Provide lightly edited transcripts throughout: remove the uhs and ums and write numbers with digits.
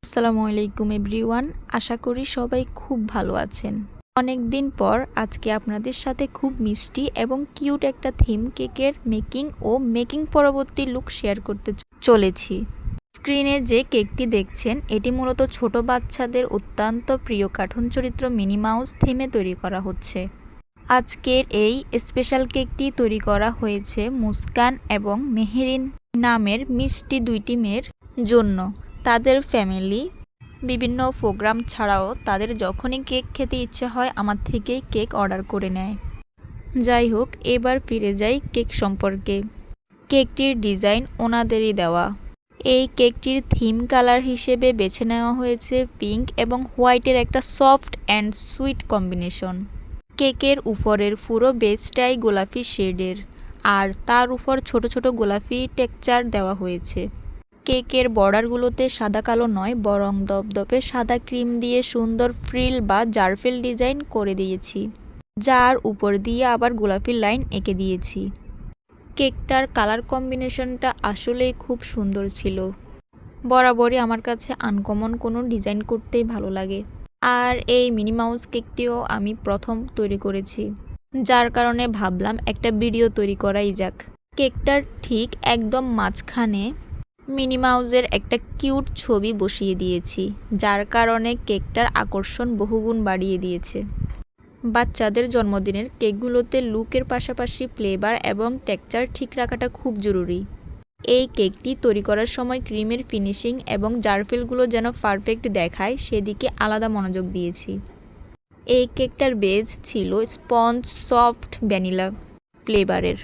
আসসালামু আলাইকুম এভরিওয়ান। আশা করি সবাই খুব ভালো আছেন। অনেক দিন পর আজকে আপনাদের সাথে খুব মিষ্টি এবং কিউট একটা থিম কেকের মেকিং পরবর্তী লুক শেয়ার করতে চলেছি। স্ক্রিনে যে কেকটি দেখছেন এটি মূলত ছোট বাচ্চাদের অত্যন্ত প্রিয় কার্টুন চরিত্র মিনি মাউস থিমে তৈরি করা হচ্ছে। আজকের এই স্পেশাল কেকটি তৈরি করা হয়েছে মুস্কান এবং মেহেরিন নামের মিষ্টি দুইটি মেয়ের জন্য। তাদের ফ্যামিলি বিভিন্ন প্রোগ্রাম ছাড়াও তাদের যখনই কেক খেতে ইচ্ছে হয় আমার থেকেই কেক অর্ডার করে নেয়। যাই হোক, এবার ফিরে যাই কেক সম্পর্কে। কেকটির ডিজাইন ওনাদেরই দেওয়া। এই কেকটির থিম কালার হিসেবে বেছে নেওয়া হয়েছে পিঙ্ক এবং হোয়াইটের একটা সফট অ্যান্ড সুইট কম্বিনেশন। কেকের উপরের পুরো বেসটাই গোলাপি শেডের, আর তার উপর ছোট ছোট গোলাপি টেক্সচার দেওয়া হয়েছে। কেকের বর্ডারগুলোতে সাদা কালো নয়, বরং দপদপে সাদা ক্রিম দিয়ে সুন্দর ফ্রিল বা জারফেল ডিজাইন করে দিয়েছি, যার উপর দিয়ে আবার গোলাপি লাইন এঁকে দিয়েছি। কেকটার কালার কম্বিনেশনটা আসলেই খুব সুন্দর ছিল। বরাবরই আমার কাছে আনকমন কোনো ডিজাইন করতেই ভালো লাগে, আর এই মিনি মাউস কেকটিও আমি প্রথম তৈরি করেছি, যার কারণে ভাবলাম একটা ভিডিও তৈরি করাই যাক। কেকটার ঠিক একদম মাঝখানে মিনি মাউসের একটা কিউট ছবি বসিয়ে দিয়েছি, যার কারণে কেকটার আকর্ষণ বহুগুণ বাড়িয়ে দিয়েছে। বাচ্চাদের জন্মদিনের কেকগুলোতে লুকের পাশাপাশি ফ্লেভার এবং টেক্সচার ঠিক রাখাটা খুব জরুরি। এই কেকটি তৈরি করার সময় ক্রিমের ফিনিশিং এবং জারফেলগুলো যেন পারফেক্ট দেখায় সেদিকে আলাদা মনোযোগ দিয়েছি। এই কেকটার বেজ ছিল স্পঞ্জ সফট ভ্যানিলা ফ্লেভারের,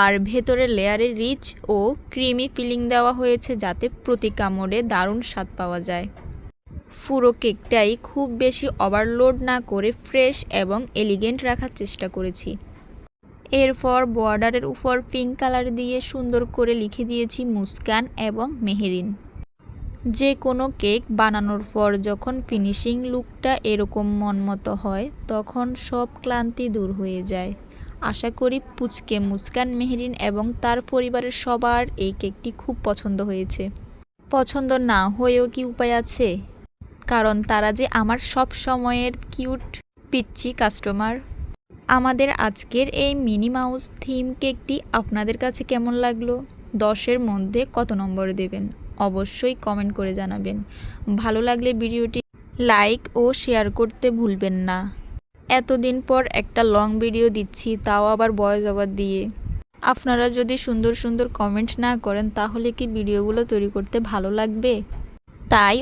আর ভেতরের লেয়ারে রিচ ও ক্রিমি ফিলিং দেওয়া হয়েছে যাতে প্রতি কামড়ে দারুণ স্বাদ পাওয়া যায়। পুরো কেকটাই খুব বেশি ওভারলোড না করে ফ্রেশ এবং এলিগেন্ট রাখার চেষ্টা করেছি। এরপর বর্ডারের উপর পিঙ্ক কালার দিয়ে সুন্দর করে লিখে দিয়েছি মুস্কান এবং মেহেরিন। যে কোনো কেক বানানোর পর যখন ফিনিশিং লুকটা এরকম মনমতো হয় তখন সব ক্লান্তি দূর হয়ে যায়। আশা করি পুচকে মুস্কান, মেহেরিন এবং তার পরিবারের সবার এই কেকটি খুব পছন্দ হয়েছে। পছন্দ না হয়েও কি উপায় আছে, কারণ তারা যে আমার সব সময়ের কিউট পিচ্চি কাস্টমার। আমাদের আজকের এই মিনি মাউস থিম কেকটি আপনাদের কাছে কেমন লাগলো? 10-এর মধ্যে কত নম্বর দেবেন? অবশ্যই কমেন্ট করে জানাবেন। ভালো লাগলে ভিডিওটি লাইক ও শেয়ার করতে ভুলবেন না। এতদিন পর একটা লং ভিডিও দিচ্ছি, তাও আবার ভয়েস ওভার দিয়ে। আপনারা যদি সুন্দর সুন্দর কমেন্ট না করেন তাহলে কি ভিডিওগুলো তৈরি করতে ভালো লাগবে? তাই